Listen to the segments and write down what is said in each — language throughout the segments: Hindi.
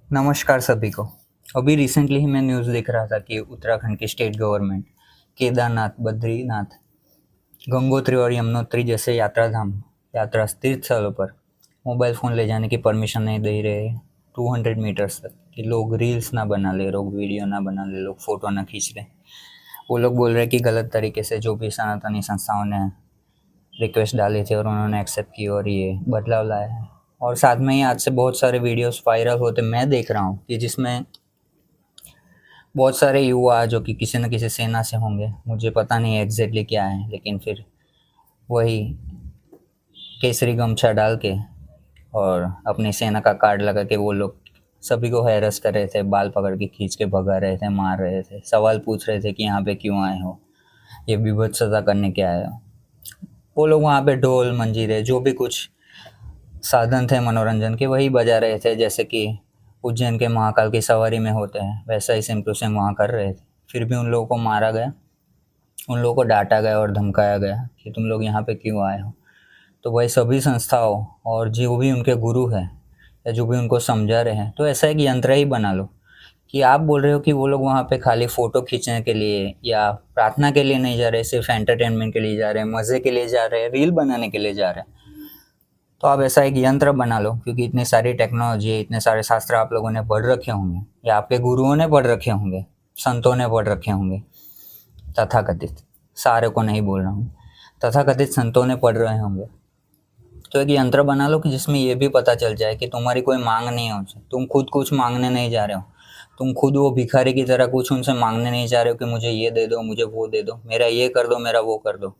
नमस्कार सभी को। अभी रिसेंटली ही मैं न्यूज़ देख रहा था कि उत्तराखंड की स्टेट गवर्नमेंट केदारनाथ, बद्रीनाथ, गंगोत्री और यमुनोत्री जैसे यात्रा तीर्थ स्थलों पर मोबाइल फ़ोन ले जाने की परमिशन नहीं दे रहे 200 मीटर्स तक, कि लोग रील्स ना बना ले, लोग वीडियो ना बना ले, लोग फ़ोटो ना खींच ले। वो लोग बोल रहे हैं कि गलत तरीके से जो भी सनातनी संस्थाओं ने रिक्वेस्ट डाली थी और उन्होंने एक्सेप्ट की और ये बदलाव लाया है। और साथ में ही आज से बहुत सारे वीडियोस वायरल होते मैं देख रहा हूँ कि जिसमें बहुत सारे युवा जो कि किसी न किसी सेना से होंगे, मुझे पता नहीं एग्जैक्टली क्या है, लेकिन फिर वही केसरी गमछा डाल के और अपनी सेना का कार्ड लगा के वो लोग सभी को हैरस कर रहे थे, बाल पकड़ के खींच के भगा रहे थे, मार रहे थे, सवाल पूछ रहे थे कि यहाँ पे क्यों आए हो, ये विभत्सता करने क्या आए हो। वो लोग वहाँ पे ढोल मंजीरे जो भी कुछ साधन थे मनोरंजन के वही बजा रहे थे, जैसे कि उज्जैन के महाकाल की सवारी में होते हैं, वैसा ही सेम टू सेम वहाँ कर रहे थे। फिर भी उन लोगों को मारा गया, उन लोगों को डांटा गया और धमकाया गया कि तुम लोग यहाँ पे क्यों आए हो। तो वही सभी संस्थाओं और जो भी उनके गुरु हैं या जो भी उनको समझा रहे हैं, तो ऐसा एक यंत्र ही बना लो कि आप बोल रहे हो कि वो लोग वहाँ पे खाली फ़ोटो खींचने के लिए या प्रार्थना के लिए नहीं जा रहे, सिर्फ एंटरटेनमेंट के लिए जा रहे हैं, मज़े के लिए जा रहे हैं, रील बनाने के लिए जा रहे हैं। तो आप ऐसा एक यंत्र बना लो, क्योंकि इतनी सारी टेक्नोलॉजी, इतने सारे शास्त्र आप लोगों ने पढ़ रखे होंगे या आपके गुरुओं ने पढ़ रखे होंगे, संतों ने पढ़ रखे होंगे, तथाकथित, सारे को नहीं बोल रहा हूँ, तथाकथित संतों ने पढ़ रहे होंगे। तो एक यंत्र बना लो कि जिसमें ये भी पता चल जाए कि तुम्हारी कोई मांग नहीं हो, तुम खुद कुछ मांगने नहीं जा रहे हो, तुम खुद वो भिखारी की तरह कुछ उनसे मांगने नहीं जा रहे हो कि मुझे ये दे दो, मुझे वो दे दो, मेरा ये कर दो, मेरा वो कर दो।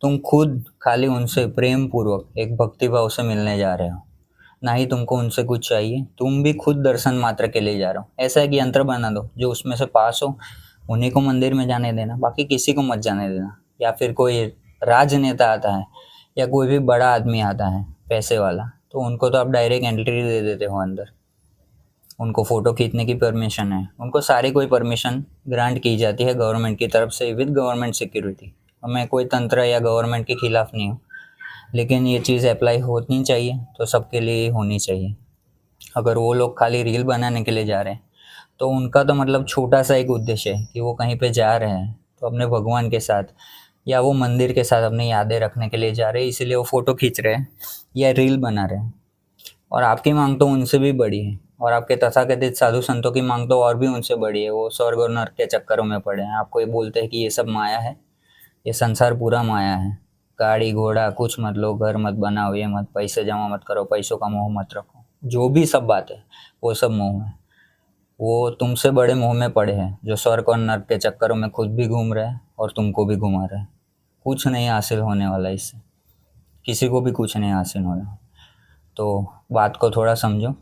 तुम खुद खाली उनसे प्रेम पूर्वक एक भक्ति भाव से मिलने जा रहे हो, ना ही तुमको उनसे कुछ चाहिए, तुम भी खुद दर्शन मात्र के लिए जा रहे हो। ऐसा एक यंत्र बना दो जो उसमें से पास हो, उन्हीं को मंदिर में जाने देना, बाकी किसी को मत जाने देना। या फिर कोई राजनेता आता है या कोई भी बड़ा आदमी आता है पैसे वाला, तो उनको तो आप डायरेक्ट एंट्री दे देते हो अंदर, उनको फ़ोटो खींचने की परमिशन है, उनको सारी कोई परमिशन ग्रांट की जाती है गवर्नमेंट की तरफ से विद गवर्नमेंट सिक्योरिटी। और मैं कोई तंत्र या गवर्नमेंट के खिलाफ नहीं हूँ, लेकिन ये चीज़ अप्लाई होनी चाहिए तो सबके लिए होनी चाहिए। अगर वो लोग खाली रील बनाने के लिए जा रहे हैं तो उनका तो मतलब छोटा सा एक उद्देश्य है कि वो कहीं पे जा रहे हैं तो अपने भगवान के साथ या वो मंदिर के साथ अपनी यादें रखने के लिए जा रहे हैं, इसीलिए वो फ़ोटो खींच रहे हैं या रील बना रहे हैं। और आपकी मांग तो उनसे भी बड़ी है, और आपके तथाकथित साधु संतों की मांग तो और भी उनसे बड़ी है। वो स्वर्ग और नर्क के चक्करों में पड़े हैं, आपको ये बोलते हैं कि ये सब माया है, ये संसार पूरा माया है, गाड़ी घोड़ा कुछ मत लो, घर मत बनाओ, ये मत, पैसे जमा मत करो, पैसों का मोह मत रखो, जो भी सब बात है वो सब मोह है। वो तुमसे बड़े मोह में पड़े हैं जो स्वर्ग और नर्क के चक्करों में खुद भी घूम रहे हैं और तुमको भी घुमा रहे हैं। कुछ नहीं हासिल होने वाला इससे, किसी को भी कुछ नहीं हासिल होना। तो बात को थोड़ा समझो।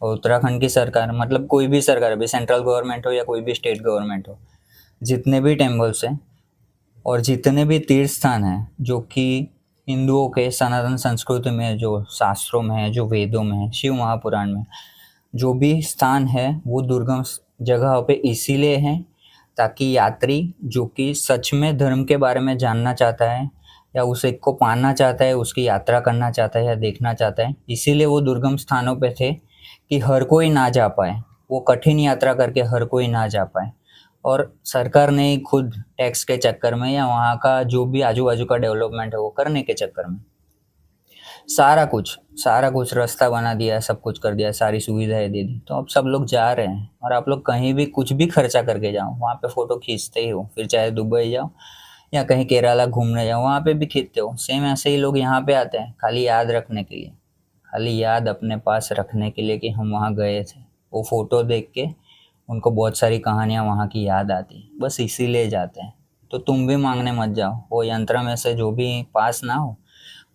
और उत्तराखंड की सरकार, मतलब कोई भी सरकार, अभी सेंट्रल गवर्नमेंट हो या कोई भी स्टेट गवर्नमेंट हो, जितने भी टेम्पल्स हैं और जितने भी तीर्थ स्थान हैं जो कि हिंदुओं के सनातन संस्कृति में, जो शास्त्रों में है, जो वेदों में है, शिव महापुराण में जो भी स्थान है, वो दुर्गम जगह पे इसीलिए हैं ताकि यात्री जो कि सच में धर्म के बारे में जानना चाहता है या उस एक को पाना चाहता है, उसकी यात्रा करना चाहता है या देखना चाहता है, इसीलिए वो दुर्गम स्थानों पे थे कि हर कोई ना जा पाए, वो कठिन यात्रा करके हर कोई ना जा पाए। और सरकार ने खुद टैक्स के चक्कर में या वहाँ का जो भी आजू बाजू का डेवलपमेंट है वो करने के चक्कर में सारा कुछ रास्ता बना दिया है, सब कुछ कर दिया है, सारी सुविधाएं दे दी, तो अब सब लोग जा रहे हैं। और आप लोग कहीं भी कुछ भी खर्चा करके जाओ, वहाँ पे फ़ोटो खींचते ही हो, फिर चाहे दुबई जाओ या कहीं केरला घूमने जाओ, वहाँ पे भी खींचते हो। सेम ऐसे ही लोग यहाँ पे आते हैं खाली याद रखने के लिए, खाली याद अपने पास रखने के लिए कि हम वहाँ गए थे। वो फ़ोटो देख के उनको बहुत सारी कहानियाँ वहाँ की याद आती, बस इसीलिए जाते हैं। तो तुम भी मांगने मत जाओ, वो यंत्र में से जो भी पास ना हो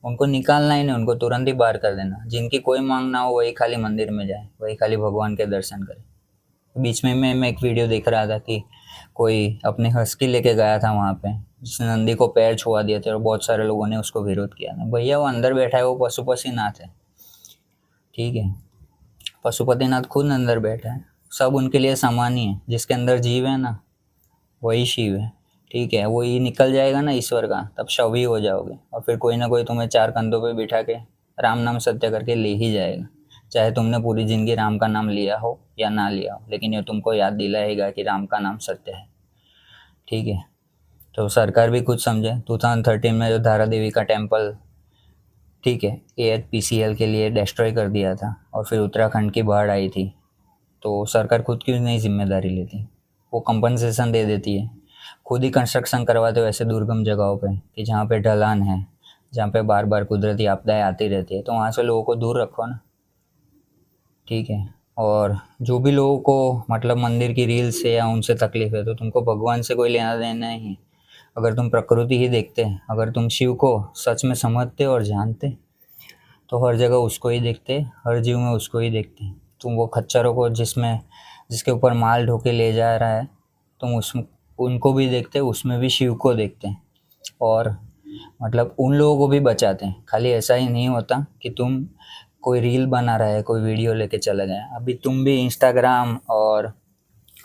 उनको निकालना ही नहीं, उनको तुरंत ही बाहर कर देना। जिनकी कोई मांग ना हो वही खाली मंदिर में जाए, वही खाली भगवान के दर्शन करे। बीच में मैं एक वीडियो देख रहा था कि कोई अपनी हस्की लेके गया था वहाँ पे, जिसने नंदी को पैर छुआ दिए थे और बहुत सारे लोगों ने उसको विरोध किया था। भैया वो अंदर बैठा है, वो पशुपतिनाथ है, ठीक है, पशुपतिनाथ खुद अंदर बैठा है, सब उनके लिए समान ही है। जिसके अंदर जीव है ना वही शिव है, ठीक है। वो ये निकल जाएगा ना ईश्वर का, तब शव ही हो जाओगे और फिर कोई ना कोई तुम्हें चार कंधों पे बिठा के राम नाम सत्य करके ले ही जाएगा। चाहे तुमने पूरी ज़िंदगी राम का नाम लिया हो या ना लिया हो, लेकिन ये तुमको याद दिलाएगा कि राम का नाम सत्य है। ठीक है, तो सरकार भी कुछ समझे। 2013 में जो धारा देवी का टेम्पल, ठीक है, AHPCL के लिए डिस्ट्रॉय कर दिया था, और फिर उत्तराखंड की बाढ़ आई थी, तो सरकार खुद क्यों नहीं जिम्मेदारी लेती? वो कंपनसेशन दे देती है, खुद ही कंस्ट्रक्शन करवाते हो ऐसे दुर्गम जगहों पे कि जहाँ पे ढलान है, जहाँ पे बार बार कुदरती आपदाएं आती रहती है, तो वहाँ से लोगों को दूर रखो ना। ठीक है, और जो भी लोगों को मतलब मंदिर की रील से या उनसे तकलीफ है, तो तुमको भगवान से कोई लेना देना नहीं है। अगर तुम प्रकृति ही देखते, अगर तुम शिव को सच में समझते और जानते, तो हर जगह उसको ही देखते, हर जीव में उसको ही देखते। तुम वो खच्चरों को जिसके ऊपर माल ढो के ले जा रहा है, तुम उनको भी देखते, उसमें भी शिव को देखते, और मतलब उन लोगों को भी बचाते हैं। खाली ऐसा ही नहीं होता कि तुम कोई रील बना रहा है, कोई वीडियो लेके चले गए। अभी तुम भी इंस्टाग्राम और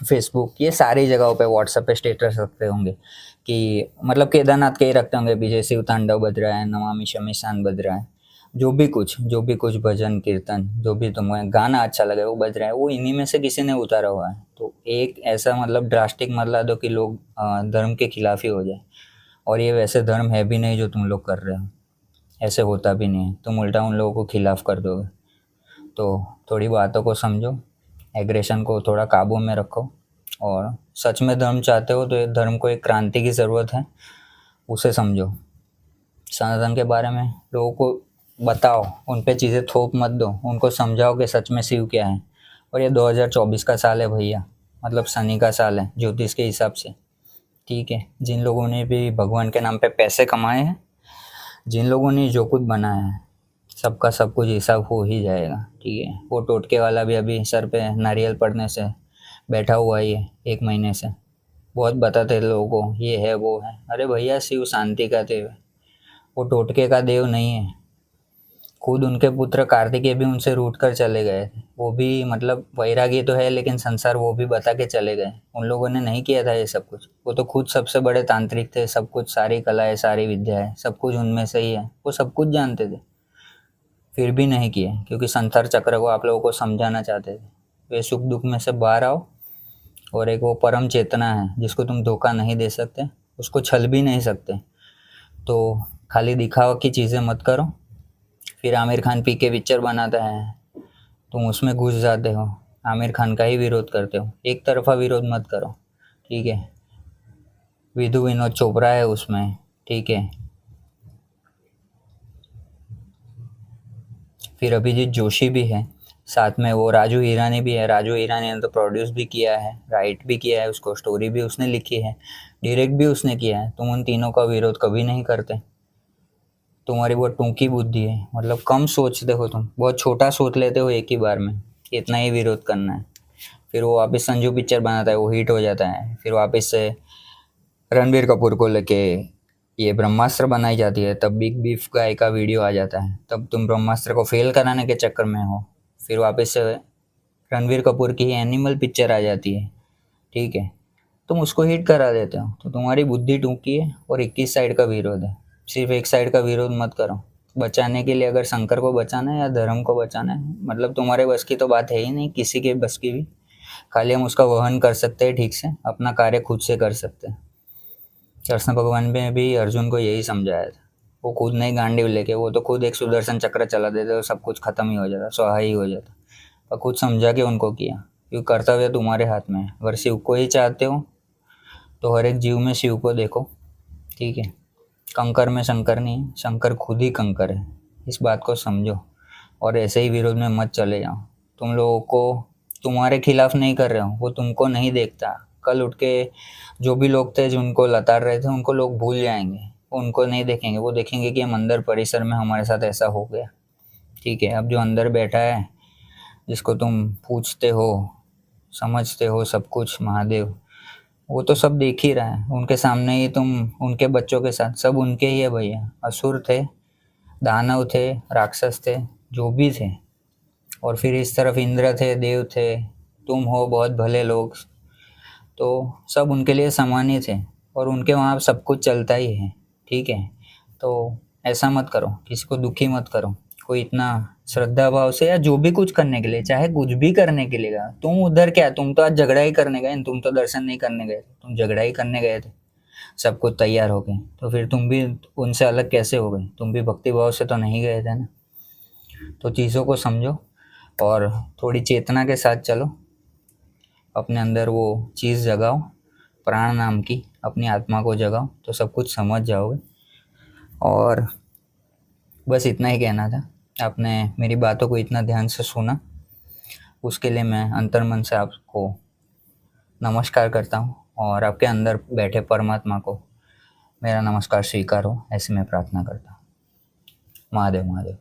फेसबुक, ये सारी जगहों पे, व्हाट्सएप पे स्टेटस रखते होंगे कि मतलब केदारनाथ के ही रखते होंगे, विजय शिव तांडव बज रहा है, नमामि शमीशान बज रहा है, जो भी कुछ भजन कीर्तन, जो भी तुम्हें गाना अच्छा लगे वो बज रहा है, वो इन्हीं में से किसी ने उतारा हुआ है। तो एक ऐसा मतलब ड्रास्टिक मत दो कि लोग धर्म के खिलाफ ही हो जाए। और ये वैसे धर्म है भी नहीं जो तुम लोग कर रहे हो, ऐसे होता भी नहीं है, तुम उल्टा उन लोगों को खिलाफ कर दोगे। तो थोड़ी बातों को समझो, एग्रेशन को थोड़ा काबू में रखो, और सच में धर्म चाहते हो तो ये धर्म को एक क्रांति की ज़रूरत है, उसे समझो। सनातन के बारे में लोगों को बताओ, उन पे चीज़ें थोप मत दो, उनको समझाओ कि सच में शिव क्या है। और ये 2024 का साल है भैया, मतलब शनि का साल है ज्योतिष के हिसाब से। ठीक है, जिन लोगों ने भी भगवान के नाम पे पैसे कमाए हैं, जिन लोगों ने जो कुछ बनाया है, सबका सब कुछ हिसाब हो ही जाएगा। ठीक है, वो टोटके वाला भी अभी सर पे नारियल पड़ने से बैठा हुआ ही है 1 महीने से। बहुत बताते हैं लोगों को ये है वो है, अरे भैया शिव शांति का देव है, वो टोटके का देव नहीं है। खुद उनके पुत्र कार्तिकेय भी उनसे रूठ कर चले गए थे, वो भी मतलब वैरागी तो है लेकिन संसार वो भी बता के चले गए। उन लोगों ने नहीं किया था ये सब कुछ, वो तो खुद सबसे बड़े तांत्रिक थे, सब कुछ, सारी कलाएं, सारी विद्याएं, सब कुछ उनमें से ही है, वो सब कुछ जानते थे, फिर भी नहीं किए, क्योंकि संसार चक्र को आप लोगों को समझाना चाहते थे। वे सुख दुख में से बाहर आओ, और एक वो परम चेतना है जिसको तुम धोखा नहीं दे सकते, उसको छल भी नहीं सकते। तो खाली दिखावा की चीज़ें मत करो। फिर आमिर खान पी के पिक्चर बनाता है, तुम उसमें घुस जाते हो, आमिर खान का ही विरोध करते हो। एक तरफा विरोध मत करो। ठीक है, विधु विनोद चोपड़ा है उसमें। ठीक है, फिर अभिजीत जोशी भी है, साथ में वो राजू हीरानी भी है। राजू हीरानी ने तो प्रोड्यूस भी किया है, राइट भी किया है, उसको स्टोरी भी उसने लिखी है, डायरेक्ट भी उसने किया है। तुम उन तीनों का विरोध कभी नहीं करते। तुम्हारी बहुत टूंकी बुद्धि है, मतलब कम सोचते हो, तुम बहुत छोटा सोच लेते हो एक ही बार में, इतना ही विरोध करना है। फिर वो वापस संजू पिक्चर बनाता है, वो हिट हो जाता है, फिर वापस से रणबीर कपूर को लेके ये ब्रह्मास्त्र बनाई जाती है, तब बिग बीफ गाय का वीडियो आ जाता है, तब तुम ब्रह्मास्त्र को फेल कराने के चक्कर में हो। फिर वापस से रणबीर कपूर की ही एनिमल पिक्चर आ जाती है। ठीक है, तुम उसको हिट करा देते हो, तो तुम्हारी बुद्धि टूंकी है और 21 साइड का विरोध है। सिर्फ एक साइड का विरोध मत करो। बचाने के लिए, अगर शंकर को बचाना है या धर्म को बचाना है, मतलब तुम्हारे बस की तो बात है ही नहीं, किसी के बस की भी। खाली हम उसका वहन कर सकते हैं, ठीक से अपना कार्य खुद से कर सकते हैं। कृष्ण भगवान ने भी अर्जुन को यही समझाया था, वो खुद नहीं गांडीव लेके, वो तो खुद एक सुदर्शन चक्र चला देते और सब कुछ खत्म ही हो जाता, स्वाहा ही हो जाता। और खुद समझा के उनको किया, क्योंकि कर्तव्य तुम्हारे हाथ में है। अगर शिव को ही चाहते हो तो हर एक जीव में शिव को देखो। ठीक है, कंकर में शंकर नहीं, शंकर खुद ही कंकर है, इस बात को समझो। और ऐसे ही विरोध में मत चले जाओ। तुम लोगों को तुम्हारे खिलाफ नहीं कर रहे हो, वो तुमको नहीं देखता। कल उठ के जो भी लोग थे जिनको लताड़ रहे थे, उनको लोग भूल जाएंगे, उनको नहीं देखेंगे, वो देखेंगे कि हम अंदर परिसर में हमारे साथ ऐसा हो गया। ठीक है, अब जो अंदर बैठा है, जिसको तुम पूछते हो, समझते हो सब कुछ, महादेव, वो तो सब देख ही रहा है। उनके सामने ही तुम, उनके बच्चों के साथ, सब उनके ही है भैया। असुर थे, दानव थे, राक्षस थे, जो भी थे, और फिर इस तरफ इंद्र थे, देव थे, तुम हो बहुत भले लोग, तो सब उनके लिए समान ही थे, और उनके वहाँ सब कुछ चलता ही है। ठीक है, तो ऐसा मत करो, किसी को दुखी मत करो, कोई इतना श्रद्धा भाव से या जो भी कुछ करने के लिए, चाहे कुछ भी करने के लिए गया, तुम उधर क्या, तुम तो आज झगड़ा ही करने गए, तुम तो दर्शन नहीं करने गए थे, तुम झगड़ा ही करने गए थे। सब कुछ तैयार हो गए तो फिर तुम भी उनसे अलग कैसे हो गए? तुम भी भक्ति भाव से तो नहीं गए थे ना। तो चीज़ों को समझो और थोड़ी चेतना के साथ चलो, अपने अंदर वो चीज़ जगाओ, प्राण नाम की अपनी आत्मा को जगाओ, तो सब कुछ समझ जाओगे। और बस इतना ही कहना था। आपने मेरी बातों को इतना ध्यान से सुना, उसके लिए मैं अंतर्मन से आपको नमस्कार करता हूँ, और आपके अंदर बैठे परमात्मा को मेरा नमस्कार स्वीकार हो, ऐसी मैं प्रार्थना करता हूँ। महादेव महादेव।